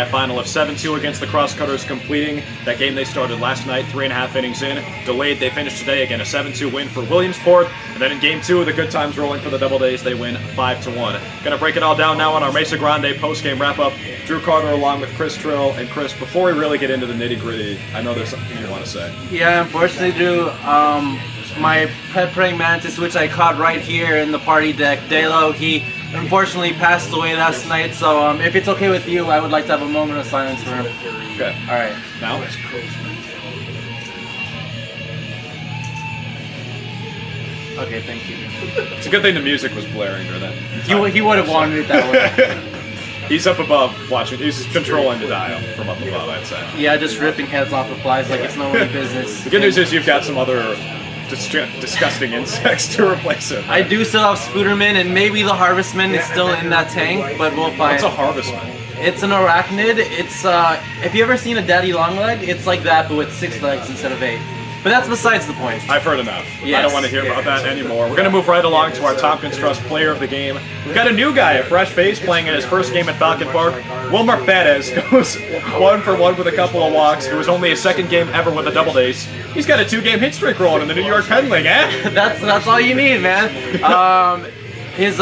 Final of 7-2 against the Crosscutters, completing that game they started last night, 3.5 innings in. Delayed, they finished today, again a 7-2 win for Williamsport. And then in game 2, the good times rolling for the Doubledays, they win 5-1. Gonna break it all down now on our Mesa Grande post-game wrap-up. Drew Carter along with Chris Trill. And Chris, before we really get into the nitty-gritty, I know there's something you want to say. Yeah, unfortunately, Drew, my pet praying mantis, which I caught right here in the party deck, Dalo, he unfortunately passed away last night, so if it's okay with you, I would like to have a moment of silence for him. Okay. Alright. Now? Okay, thank you. It's a good thing the music was blaring during that. He would have wanted it that way. He's up above watching, he's controlling the dial from up above, I'd say. Yeah, just ripping heads off of flies like it's no one's business. The good news is you've got some other disgusting insects to replace it. I do still have Spooderman, and maybe the Harvestman is still in that tank, but we'll find. What's a Harvestman? It's an arachnid. It's if you ever seen a daddy longleg, it's like that, but with 6 legs instead of 8. But that's besides the point. I've heard enough. Yes. I don't want to hear about that anymore. We're going to move right along to our Tompkins Trust player of the game. We've got a new guy, a fresh face, playing in his first game at Falcon Park. Wilmer Perez goes 1 for 1 with a couple of walks. It was only his second game ever with the Doubledays. He's got a 2-game hit streak rolling in the NY-Penn League, eh? That's all you need, man. His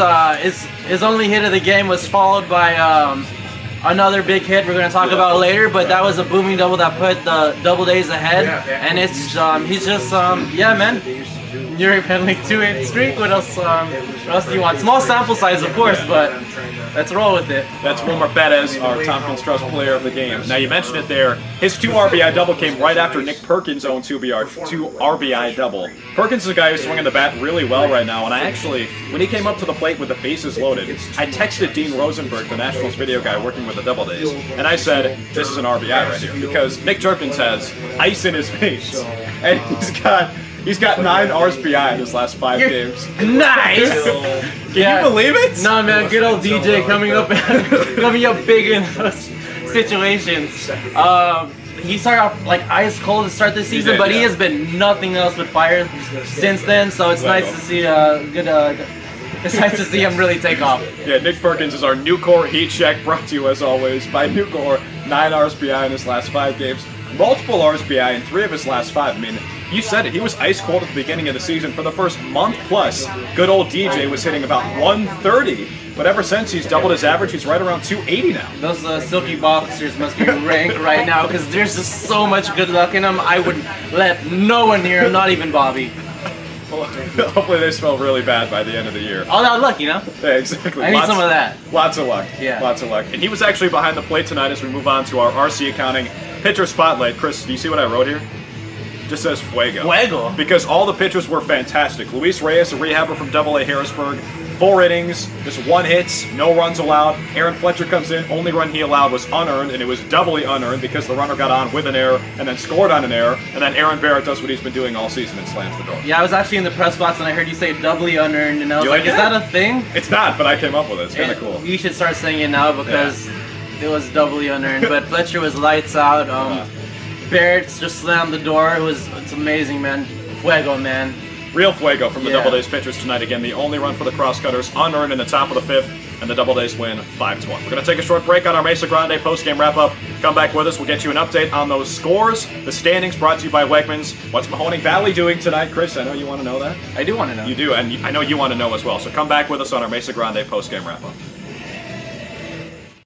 only hit of the game was followed by another big hit we're going to talk about later, but that was a booming double that put the Doubledays ahead, and it's he's just yeah, man. NY-Penn League 2-hit streak. What else do you want? Small sample size, of course, but let's roll with it. That's Wilmer Perez, our Tompkins Trust player of the game. Now, you mentioned it there. His 2 RBI double came right after Nick Perkins' own 2 RBI double. Perkins is a guy who's swinging the bat really well right now, and I actually, when he came up to the plate with the bases loaded, I texted Dean Rosenberg, the Nationals video guy working with the Doubledays, and I said, this is an RBI right here, because Nick Perkins has ice in his face, and He's got 9 RBI in his last 5 games. Nice! Can you believe it? No, man, good old DJ coming up big in those situations. He started off like ice cold to start this season, but he has been nothing else but fire since then. So it's nice to see it's nice to see him really take off. Yeah, Nick Perkins is our Nucor Heat Check, brought to you as always by Nucor. 9 RBI in his last 5 games. Multiple RBI in 3 of his last 5. I mean, you said it. He was ice cold at the beginning of the season. For the first month plus, good old DJ was hitting about 130. But ever since, he's doubled his average. He's right around 280 now. Those silky boxers must be rank right now because there's just so much good luck in them. I would let no one near him, not even Bobby. Well, hopefully they smell really bad by the end of the year. All that luck, you know? Yeah, exactly. I need some of that. Lots of luck. Yeah. Lots of luck. And he was actually behind the plate tonight as we move on to our RC accounting pitcher spotlight. Chris, do you see what I wrote here? Just says Fuego. Fuego? Because all the pitchers were fantastic. Luis Reyes, a rehabber from AA Harrisburg, 4 innings, just 1 hit, no runs allowed. Aaron Fletcher comes in, only run he allowed was unearned, and it was doubly unearned because the runner got on with an error and then scored on an error, and then Aaron Barrett does what he's been doing all season and slams the door. Yeah, I was actually in the press box and I heard you say doubly unearned, and I was like, is that a thing? It's not, but I came up with it. It's kind of cool. You should start saying it now because it was doubly unearned, but Fletcher was lights out. Barrett just slammed the door. It's amazing, man. Fuego, man. Real Fuego from the Doubledays pitchers tonight. Again, the only run for the Crosscutters, unearned in the top of the 5th, and the Doubledays win 5-1. We're going to take a short break on our Mesa Grande post-game wrap-up. Come back with us. We'll get you an update on those scores. The standings brought to you by Wegmans. What's Mahoning Valley doing tonight, Chris? I know you want to know that. I do want to know. You do, and I know you want to know as well. So come back with us on our Mesa Grande post-game wrap-up.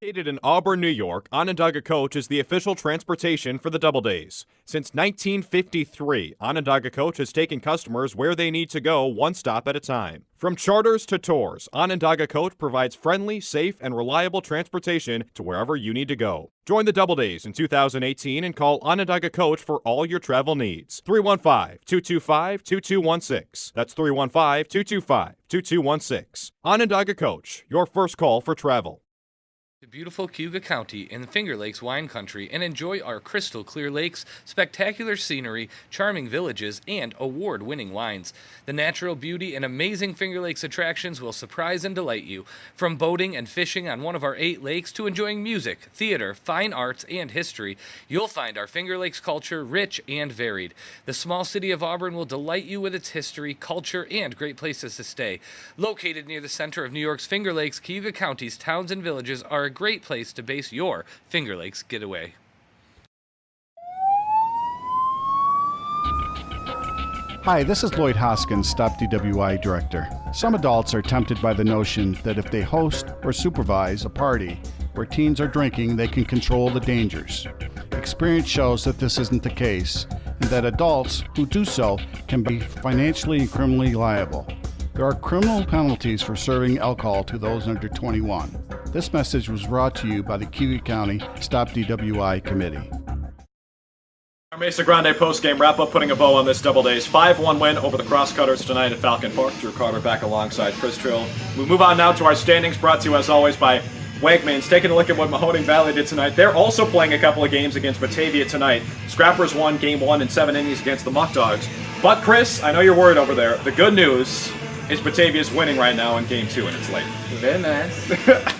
Located in Auburn, New York, Onondaga Coach is the official transportation for the Doubledays. Since 1953, Onondaga Coach has taken customers where they need to go, one stop at a time. From charters to tours, Onondaga Coach provides friendly, safe, and reliable transportation to wherever you need to go. Join the Doubledays in 2018 and call Onondaga Coach for all your travel needs. 315-225-2216. That's 315-225-2216. Onondaga Coach, your first call for travel. To beautiful Cayuga County in the Finger Lakes wine country and enjoy our crystal clear lakes, spectacular scenery, charming villages, and award-winning wines. The natural beauty and amazing Finger Lakes attractions will surprise and delight you. From boating and fishing on one of our 8 lakes to enjoying music, theater, fine arts, and history, you'll find our Finger Lakes culture rich and varied. The small city of Auburn will delight you with its history, culture, and great places to stay. Located near the center of New York's Finger Lakes, Cayuga County's towns and villages are a great place to base your Finger Lakes getaway. Hi, this is Lloyd Hoskins, Stop DWI Director. Some adults are tempted by the notion that if they host or supervise a party where teens are drinking, they can control the dangers. Experience shows that this isn't the case, and that adults who do so can be financially and criminally liable. There are criminal penalties for serving alcohol to those under 21. This message was brought to you by the Cayuga County Stop DWI Committee. Our Mesa Grande postgame wrap-up, putting a bow on this Doubledays 5-1 win over the Crosscutters tonight at Falcon Park. Drew Carter back alongside Chris Trill. We move on now to our standings, brought to you as always by Wegmans. Taking a look at what Mahoning Valley did tonight. They're also playing a couple of games against Batavia tonight. Scrappers won Game 1 in 7 innings against the Muck Dogs. But Chris, I know you're worried over there. The good news is Batavia's winning right now in Game 2, and it's late. Very nice.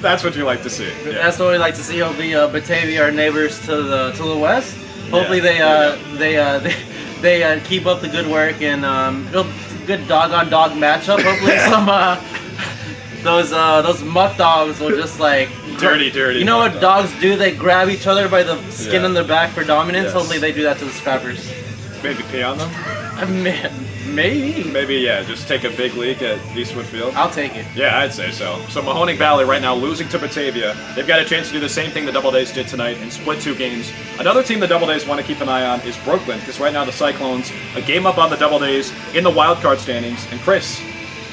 That's what you like to see. Yeah. That's what we like to see. Hopefully, Batavia, our neighbors to the west. Hopefully, Yeah. they keep up the good work and it'll good dog-on-dog matchup. Hopefully, those Muck Dogs will just like Dirty. You know what dogs do? They grab each other by the skin Yeah. on their back for dominance. Yes. Hopefully, they do that to the Scrappers. Maybe pee on them? Maybe. Maybe, yeah, just take a big leak at Eastwood Field. I'll take it. Yeah, I'd say so. So Mahoning Valley right now losing to Batavia. They've got a chance to do the same thing the Doubledays did tonight and split 2 games. Another team the Doubledays want to keep an eye on is Brooklyn, because right now the Cyclones, a game up on the Doubledays in the wild card standings. And Chris,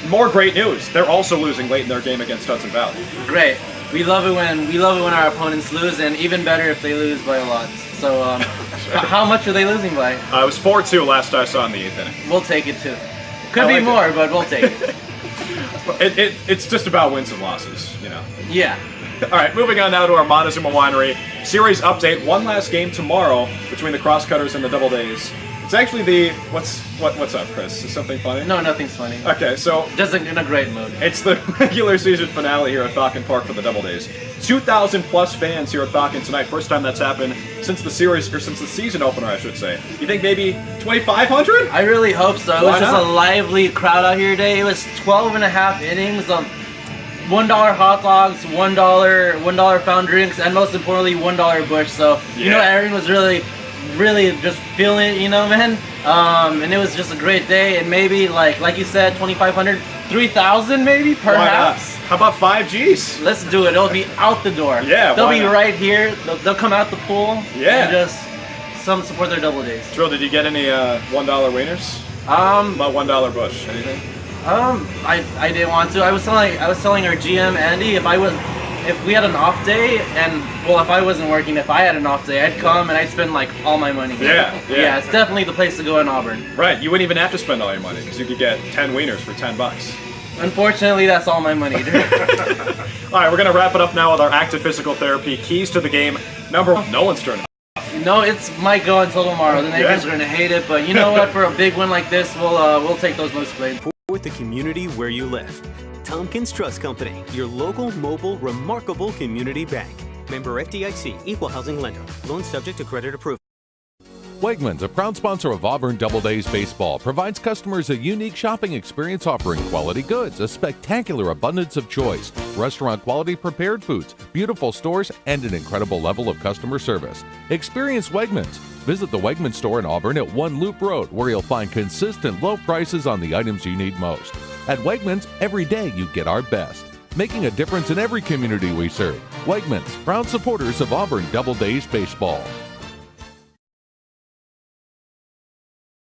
more great news. They're also losing late in their game against Hudson Valley. Great. We love it when our opponents lose, and even better if they lose by a lot. So, how much are they losing by? It was 4-2 last I saw in the 8th inning. We'll take it too. Could I be like more, it. but we'll take it. It's just about wins and losses, you know. Yeah. All right, moving on now to our Montezuma Winery Series update. One last game tomorrow between the Crosscutters and the Doubledays. It's actually the what's up, Chris? Is something funny? No, nothing's funny. Okay, so Just in a great mood. it's the regular season finale here at Falcon Park for the Doubledays. 2,000 plus fans here at Falcon tonight. First time that's happened since the series, or since the season opener, I should say. You think maybe 2,500? I really hope so. It Why was just not? a lively crowd out here today. It was 12 and a half innings of $1 hot dogs, $1 fountain drinks, and most importantly, $1 Busch. So, you know, Yeah. everyone was really just feeling it, you know, man. And it was just a great day. And maybe, like you said, 2,500, 3,000 maybe, Why not? perhaps. How about 5 Gs? Let's do it. It'll be out the door. Yeah, They'll why be not? right here. They'll come out the pool. Yeah. And just support their Doubledays. Trill, did you get any $1 wieners? About $1 Busch? Anything? I didn't want to. I was telling our GM Andy if we had an off day, and well, if I wasn't working, if I had an off day, I'd come and I'd spend like all my money. Yeah. Yeah, it's definitely the place to go in Auburn. Right, you wouldn't even have to spend all your money because you could get 10 wieners for $10. Unfortunately, that's all my money, dude. All right, we're gonna wrap it up now with our active physical therapy keys to the game. Number 1, no one's turning. No, it might go until tomorrow. The neighbors are gonna hate it, but you know what? For a big one like this, we'll take those most plays. With the community where you live. Tompkins Trust Company, your local, mobile, remarkable community bank. Member FDIC, equal housing lender. Loan subject to credit approval. Wegmans, a proud sponsor of Auburn Doubledays baseball, provides customers a unique shopping experience offering quality goods, a spectacular abundance of choice, restaurant-quality prepared foods, beautiful stores, and an incredible level of customer service. Experience Wegmans. Visit the Wegmans store in Auburn at 1 Loop Road, where you'll find consistent low prices on the items you need most. At Wegmans, every day you get our best, making a difference in every community we serve. Wegmans, proud supporters of Auburn Doubledays baseball.